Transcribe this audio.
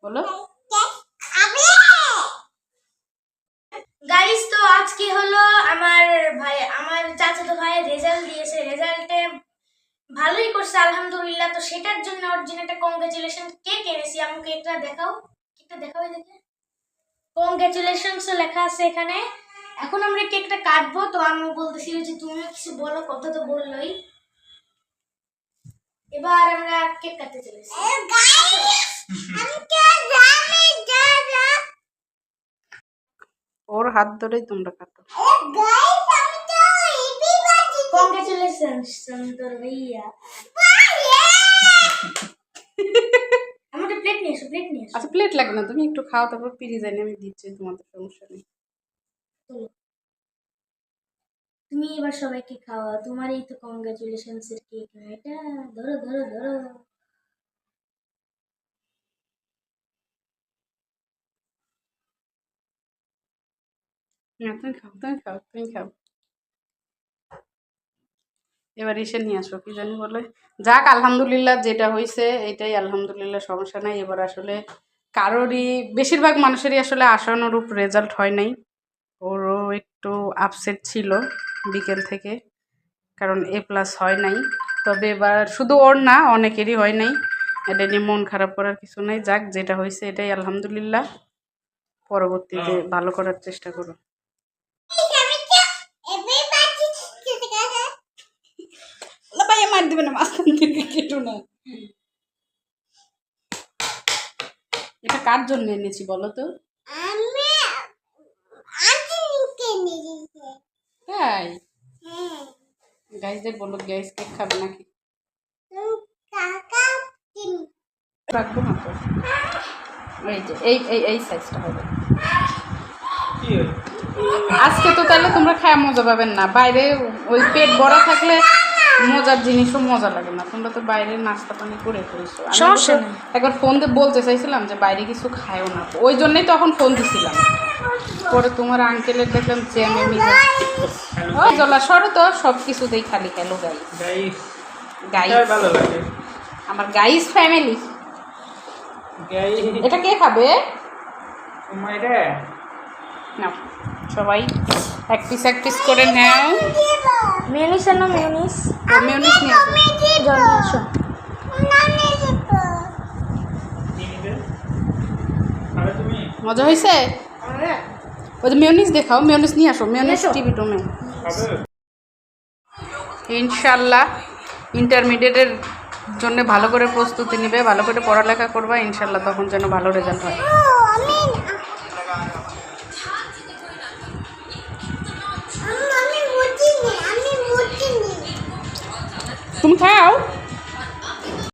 বলো গাইস। তো আজকে হলো আমার চাচাতো ভাইয়ের রেজাল্ট দিয়েছে, রেজাল্টে ভালোই করছে আলহামদুলিল্লাহ। তো সেটার জন্য ওর জন্য একটা কংগ্রেচুলেশন কেক এনেছি। আমি কেকটা দেখাও, কেকটা দেখাও, দেখে কংগ্রেচুলেশনস লেখা আছে এখানে। এখন আমরা কেকটা কাটবো। তো আমি বলতেছি যে তুমিও কিছু বলো, কথা তো বললোই। এবার আমরা কেক কাটতে চলেছি। ওর হাত ধরেই তোমরা কাটো। কংগ্রেচুলেশনস সুন্দর ভাইয়া। আমাকে প্লেট নিয়ে এসো, প্লেট নিয়ে এসো। আচ্ছা প্লেট লাগে না, তুমি একটু খাও, তারপর পিরিজ এনে আমি দিচ্ছি, তোমাদের সমস্যা নেই। তুমি এবার সবাইকে খাওয়া, তোমারই তো কংগ্রেচুলেশনস এর কেক না এটা। ধরো ধরো ধরো। না তুমি খাও, তুমি খাও, তুমি খাও। এবার এসে নিয়ে আসো, কি জানি বলে। যাক আলহামদুলিল্লাহ, যেটা হয়েছে এটাই আলহামদুলিল্লাহ, সমস্যা নাই। এবার আসলে কারোরই, বেশিরভাগ মানুষেরই আসলে আশানুরূপ রেজাল্ট হয় নাই। ওরও একটু আপসেট ছিল বিকেল থেকে, কারণ A+ হয় নাই। তবে এবার শুধু ওর না, অনেকেরই হয় নাই। এটা নিয়ে মন খারাপ করার কিছু নাই। যাক যেটা হয়েছে এটাই আলহামদুলিল্লাহ, পরবর্তীতে ভালো করার চেষ্টা করো। মার দেবে না, মাঝখান থেকে কেটো না। এটা কার জন্য এনেছি বলো তো? তাই গাইসদের বলো, গাইস কেক খাবে নাকি? রাখবো না তো, এই যে এই সাইজটা হবে আজকে। তো তাহলে তোমরা খায় মজা পাবেন না। বাইরে ওই পেট ভরা থাকলে মজার জিনিসও মজা লাগে না। তোমরা তো বাইরে নাস্তা পানি করে ফেলছো। সমস্যা নেই। একবার ফোন দিয়ে বলতে চাইছিলাম যে বাইরে কিছু খায়ও না, ওই জন্যই তখন ফোন দিছিলাম। পরে তোমার আঙ্কেলের দেখলাম জ্যামে মিলে ওই জলা সরো তো, সব কিছুতেই খালি খেলো গাইস। গাইস ভালো লাগে আমার, গাইস ফ্যামিলি। এটা কে খাবে? নাও সবাই এক পিস করে নাও। মিউনিস না মিউনিস, মিউনিস নিয়ে আসো। মজা হয়েছে? ওই যে মিউনিস দেখাও, মিউনিস নিয়ে আসো, মিউনিস টিভি রুমে। ইনশাল্লাহ ইন্টারমিডিয়েটের জন্য ভালো করে প্রস্তুতি নেবে, ভালো করে পড়ালেখা করবা, ইনশাল্লাহ তখন যেন ভালো রেজাল্ট হয়।